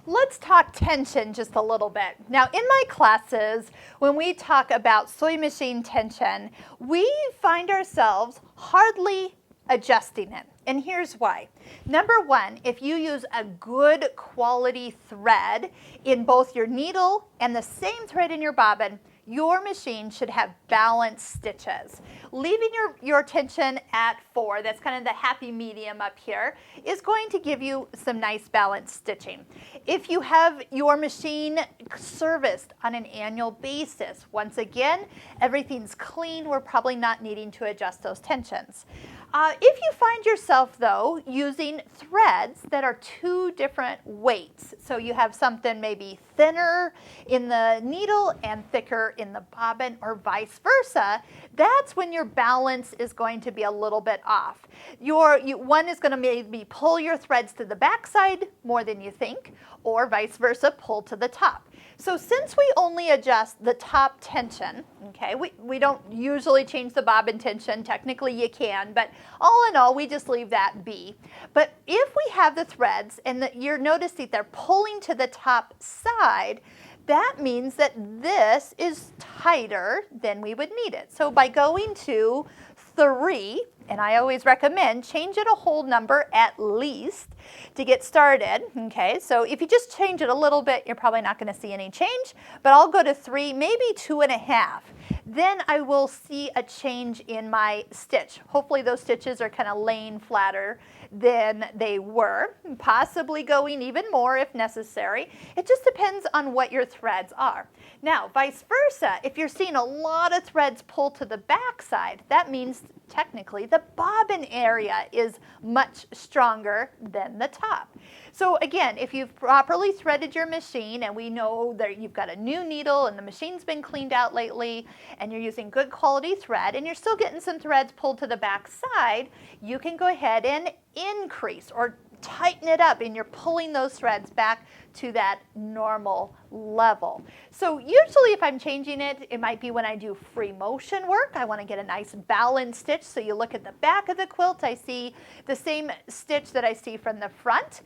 Let's talk tension just a little bit. Now, in my classes, when we talk about sewing machine tension, we find ourselves hardly adjusting it. And here's why. Number one, if you use a good quality thread in both your needle and the same thread in your bobbin, your machine should have balanced stitches. Leaving your tension at 4, that's kind of the happy medium up here, is going to give you some nice balanced stitching. If you have your machine serviced on an annual basis, once again, everything's clean, we're probably not needing to adjust those tensions. If you find yourself, though, using threads that are 2 different weights, so you have something maybe thinner in the needle and thicker in the bobbin, or vice versa, that's when your balance is going to be a little bit off. One is going to maybe pull your threads to the back side more than you think, or vice versa, pull to the top. So since we only adjust the top tension, okay, we don't usually change the bobbin tension. Technically you can, but all in all, we just leave that be. But if we have the threads and you're noticing they're pulling to the top side, that means that this is tighter than we would need it. So by going to 3, and I always recommend change it a whole number at least to get started, okay? So if you just change it a little bit, you're probably not going to see any change, but I'll go to 3, maybe 2.5. Then I will see a change in my stitch. Hopefully those stitches are kind of laying flatter than they were, possibly going even more if necessary. It just depends on what your threads are. Now, vice versa, if you're seeing a lot of threads pull to the back side, that means technically the bobbin area is much stronger than the top. So again, if you've properly threaded your machine, and we know that you've got a new needle and the machine's been cleaned out lately, and you're using good quality thread, and you're still getting some threads pulled to the back side, you can go ahead and increase or tighten it up, and you're pulling those threads back to that normal level. So usually if I'm changing it, it might be when I do free motion work. I want to get a nice balanced stitch. So you look at the back of the quilt, I see the same stitch that I see from the front.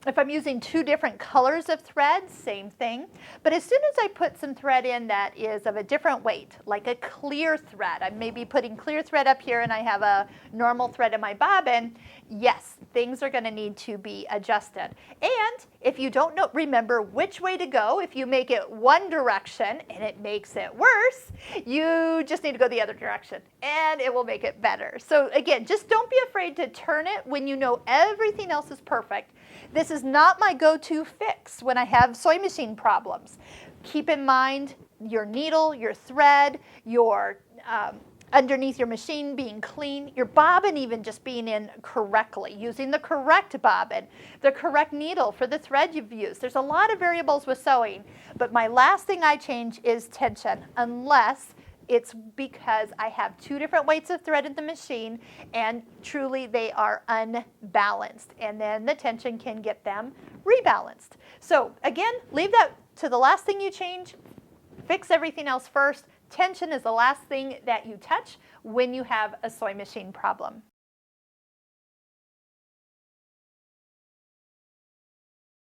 If I'm using 2 different colors of thread, same thing. But as soon as I put some thread in that is of a different weight, like a clear thread, I may be putting clear thread up here and I have a normal thread in my bobbin, yes, things are going to need to be adjusted. And if you don't remember which way to go, if you make it one direction and it makes it worse, you just need to go the other direction and it will make it better. So again, just don't be afraid to turn it when you know everything else is perfect. This is not my go-to fix when I have sewing machine problems. Keep in mind your needle, your thread, your underneath your machine being clean, your bobbin even just being in correctly, using the correct bobbin, the correct needle for the thread you've used. There's a lot of variables with sewing, but my last thing I change is tension, unless it's because I have 2 different weights of thread in the machine and truly they are unbalanced, and then the tension can get them rebalanced. So again, leave that to the last thing you change, fix everything else first. Tension is the last thing that you touch when you have a sewing machine problem.